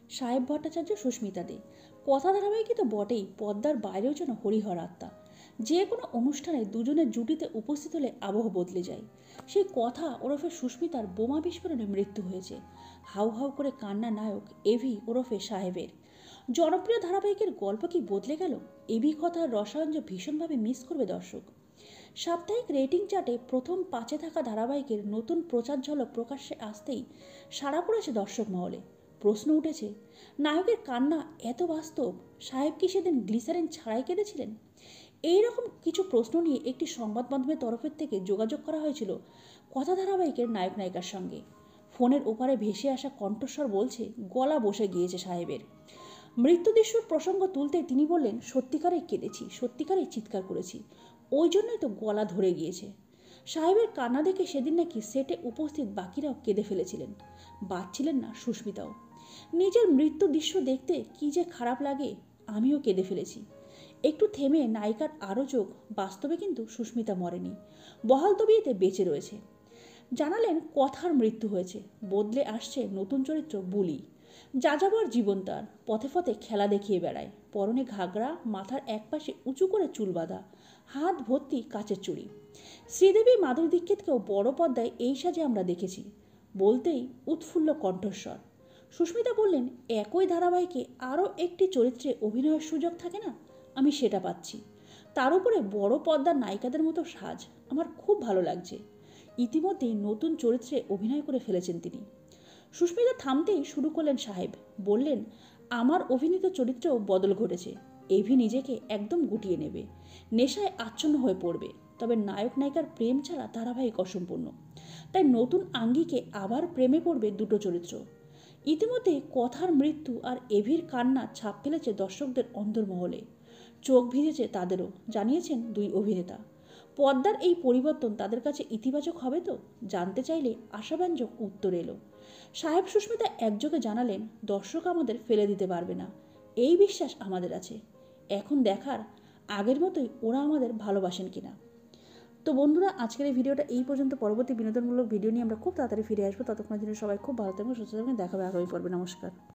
সাহেব ভট্টাচার্য সুস্মিতা দে। কথা ধারাবাহিকই তো বটেই, পর্দার বাইরেও যেন হরিহর আত্মা। যে কোনো অনুষ্ঠানে দুজনের জুটিতে উপস্থিত হলে আবহ বদলে যায়। সেই কথা ওরফে সুস্মিতার বোমা বিস্ফোরণে মৃত্যু হয়েছে। হাউ হাউ করে কান্না নায়ক এভি ওরফে সাহেবের। জনপ্রিয় ধারাবাহিকের গল্প কি বদলে গেল? এভি কথার রসায়ন যে ভীষণভাবে মিস করবে দর্শক। সাপ্তাহিক রেটিং চার্টে প্রথম 5-এ থাকা ধারাবাহিকের নতুন প্রচার ঝলক প্রকাশ্যে আসতেই সাড়া পড়েছে দর্শক মহলে। প্রশ্ন উঠেছে, নায়কের কান্না এত বাস্তব? সাহেব কি সেদিন গ্লিসারিন ছাড়াই কেঁদেছিলেন? এইরকম কিছু প্রশ্ন নিয়ে একটি সংবাদ মাধ্যমের তরফের থেকে যোগাযোগ করা হয়েছিল কথা ধারাবাহিকের নায়ক নায়িকার সঙ্গে। ফোনের ওপারে ভেসে আসা কণ্ঠস্বর বলছে, গলা বসে গিয়েছে সাহেবের। মৃত্যুদৃশ্যর প্রসঙ্গ তুলতে তিনি বললেন, সত্যিকারেই কেঁদেছি, সত্যিকারেই চিৎকার করেছি, ওই জন্যই তো গলা ধরে গিয়েছে। সাহেবের কান্না দেখে সেদিন নাকি সেটে উপস্থিত বাকিরাও কেঁদে ফেলেছিলেন, বাঁচছিলেন না সুস্মিতাও। নিজের মৃত্যু দৃশ্য দেখতে কি যে খারাপ লাগে, আমিও কেঁদে ফেলেছি। একটু থেমে নায়িকার আরও যোগ, বাস্তবে কিন্তু সুস্মিতা মরেনি, বহাল তবিয়েতে বেঁচে রয়েছে। জানালেন কথার মৃত্যু হয়েছে, বদলে আসছে নতুন চরিত্র বুলি। যাযাবর জীবন তার, পথে পথে খেলা দেখিয়ে বেড়ায়, পরনে ঘাগরা, মাথার একপাশে উঁচু করে চুল বাঁধা, হাত ভর্তি কাচের চুড়ি। শ্রীদেবী মাধুরী দীক্ষিতকেও বড় পর্দায় এই সাজে আমরা দেখেছি। বলতেই উৎফুল্ল কণ্ঠস্বর। সুস্মিতা বললেন, একই ধারাবাহিকে আরও একটি চরিত্রে অভিনয়ের সুযোগ থাকে না, আমি সেটা পাচ্ছি। তার উপরে বড় পর্দার নায়িকাদের মতো সাজ, আমার খুব ভালো লাগছে। ইতিমধ্যেই নতুন চরিত্রে অভিনয় করে ফেলেছেন তিনি। সুস্মিতা থামতেই শুরু করলেন সাহেব। বললেন, আমার অভিনীত চরিত্রেও বদল ঘটেছে। এভি নিজেকে একদম গুটিয়ে নেবে, নেশায় আচ্ছন্ন হয়ে পড়বে। তবে নায়ক নায়িকার প্রেম ছাড়া ধারাবাহিক অসম্পূর্ণ, তাই নতুন আঙ্গিকে আবার প্রেমে পড়বে দুটো চরিত্র। ইতিমধ্যে কথার মৃত্যু আর এভির কান্না ছাপ ফেলেছে দর্শকদের অন্তর্মহলে, চোখ ভিজেছে তাদেরও, জানিয়েছেন দুই অভিনেতা। পর্দার এই পরিবর্তন তাদের কাছে ইতিবাচক হবে তো? জানতে চাইলে আশাব্যঞ্জক উত্তর এলো। সাহেব সুস্মিতা একযোগে জানালেন, দর্শক আমাদের ফেলে দিতে পারবে না, এই বিশ্বাস আমাদের আছে। এখন দেখার আগের মতোই ওরা আমাদের ভালোবাসেন কিনা। তো বন্ধুরা, আজকের এই ভিডিওটা এই পর্যন্ত। পরবর্তী বিনোদনমূলক ভিডিও নিয়ে আমরা খুব তাড়াতাড়ি ফিরে আসবো। ততক্ষণের জন্য সবাই খুব ভালো থাকবেন, সুস্থ থাকবেন। দেখা হবে আগামী পর্বে। নমস্কার।